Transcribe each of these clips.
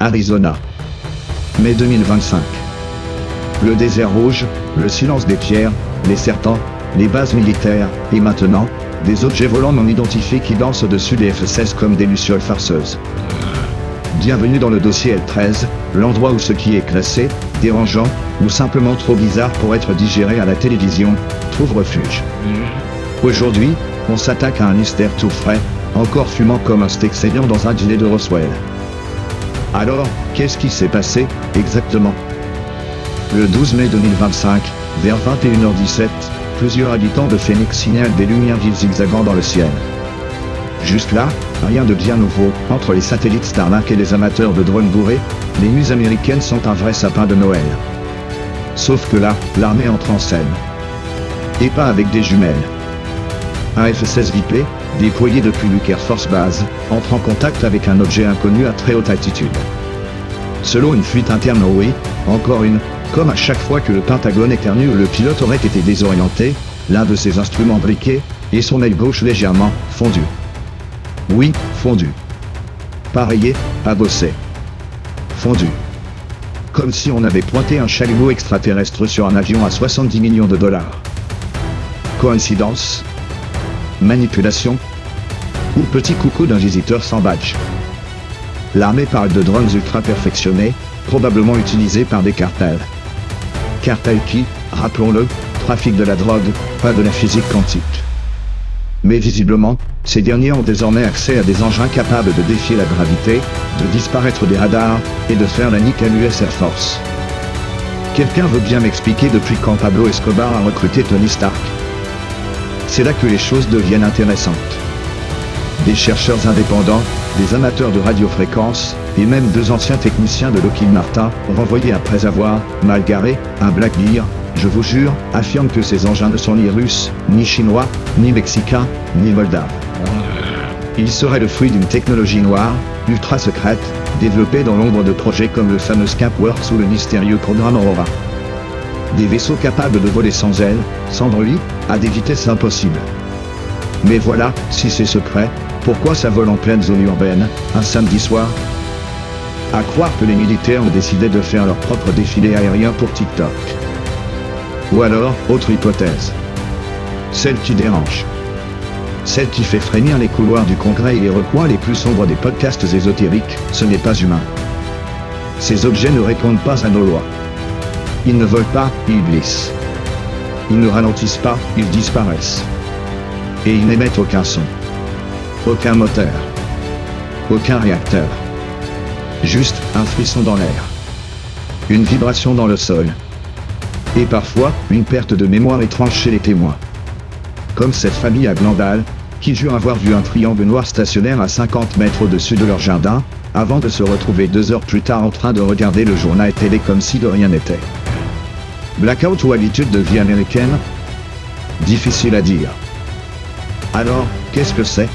Arizona. Mai 2025. Le désert rouge, le silence des pierres, les serpents, les bases militaires, et maintenant, des objets volants non identifiés qui dansent au-dessus des F-16 comme des lucioles farceuses. Bienvenue dans le dossier L13, l'endroit où ce qui est classé, dérangeant, ou simplement trop bizarre pour être digéré à la télévision, trouve refuge. Aujourd'hui, on s'attaque à un mystère tout frais, encore fumant comme un steak saignant dans un dîner de Roswell. Alors, qu'est-ce qui s'est passé, exactement? Le 12 mai 2025, vers 21h17, plusieurs habitants de Phoenix signalent des lumières vives zigzagant dans le ciel. Juste là, rien de bien nouveau. Entre les satellites Starlink et les amateurs de drones bourrés, les nuits américaines sont un vrai sapin de Noël. Sauf que là, l'armée entre en scène. Et pas avec des jumelles. Un F-16 VIP, déployé depuis Luke Air Force Base, entre en contact avec un objet inconnu à très haute altitude. Selon une fuite interne au oui, encore une, comme à chaque fois que le Pentagone éternue, le pilote aurait été désorienté, l'un de ses instruments briqué, et son œil gauche légèrement fondu. Oui, fondu. Pas rayé, pas bossé. Fondu. Comme si on avait pointé un chalumeau extraterrestre sur un avion à 70 millions de dollars. Coïncidence? Manipulation? Ou petit coucou d'un visiteur sans badge? L'armée parle de drones ultra perfectionnés, probablement utilisés par des cartels. Cartels qui, rappelons-le, trafiquent de la drogue, pas de la physique quantique. Mais visiblement, ces derniers ont désormais accès à des engins capables de défier la gravité, de disparaître des radars, et de faire la nique à l'US Air Force. Quelqu'un veut bien m'expliquer depuis quand Pablo Escobar a recruté Tony Stark? C'est là que les choses deviennent intéressantes. Des chercheurs indépendants, des amateurs de radiofréquences, et même deux anciens techniciens de Lockheed Martin, renvoyés après avoir, mal garé, un Black Bear, je vous jure, affirment que ces engins ne sont ni russes, ni chinois, ni mexicains, ni moldaves. Ils seraient le fruit d'une technologie noire, ultra secrète, développée dans l'ombre de projets comme le fameux Scapworks ou le mystérieux programme Aurora. Des vaisseaux capables de voler sans ailes, sans bruit, à des vitesses impossibles. Mais voilà, si c'est secret, pourquoi ça vole en pleine zone urbaine, un samedi soir? À croire que les militaires ont décidé de faire leur propre défilé aérien pour TikTok. Ou alors, autre hypothèse. Celle qui dérange. Celle qui fait frémir les couloirs du Congrès et les recoins les plus sombres des podcasts ésotériques, ce n'est pas humain. Ces objets ne répondent pas à nos lois. Ils ne volent pas, ils glissent. Ils ne ralentissent pas, ils disparaissent. Et ils n'émettent aucun son. Aucun moteur. Aucun réacteur. Juste un frisson dans l'air. Une vibration dans le sol. Et parfois, une perte de mémoire étrange chez les témoins. Comme cette famille à Glandal, qui jure avoir vu un triangle noir stationnaire à 50 mètres au-dessus de leur jardin, avant de se retrouver 2 heures plus tard en train de regarder le journal télé comme si de rien n'était. Blackout ou habitude de vie américaine? Difficile à dire. Alors, qu'est-ce que c'est?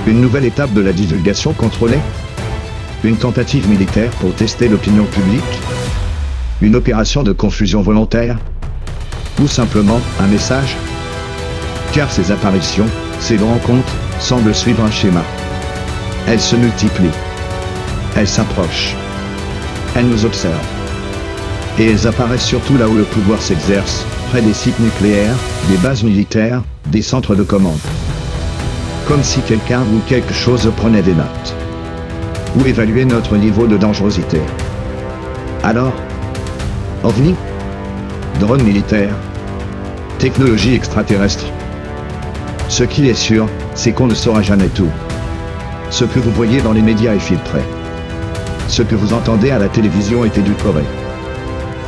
Une nouvelle étape de la divulgation contrôlée? Une tentative militaire pour tester l'opinion publique? Une opération de confusion volontaire? Ou simplement un message? Car ces apparitions, ces rencontres, semblent suivre un schéma. Elles se multiplient. Elles s'approchent. Elles nous observent. Et elles apparaissent surtout là où le pouvoir s'exerce, près des sites nucléaires, des bases militaires, des centres de commande. Comme si quelqu'un ou quelque chose prenait des notes. Ou évaluait notre niveau de dangerosité. Alors, OVNI? Drone militaire? Technologie extraterrestre? Ce qui est sûr, c'est qu'on ne saura jamais tout. Ce que vous voyez dans les médias est filtré. Ce que vous entendez à la télévision est édulcoré.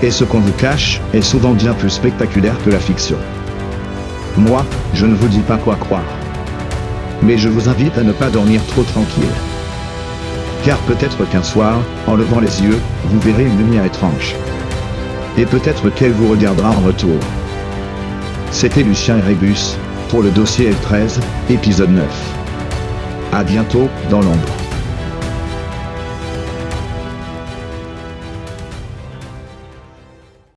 Et ce qu'on vous cache est souvent bien plus spectaculaire que la fiction. Moi, je ne vous dis pas quoi croire. Mais je vous invite à ne pas dormir trop tranquille. Car peut-être qu'un soir, en levant les yeux, vous verrez une lumière étrange. Et peut-être qu'elle vous regardera en retour. C'était Lucien Erebus, pour le dossier L13, épisode 9. À bientôt, dans l'ombre.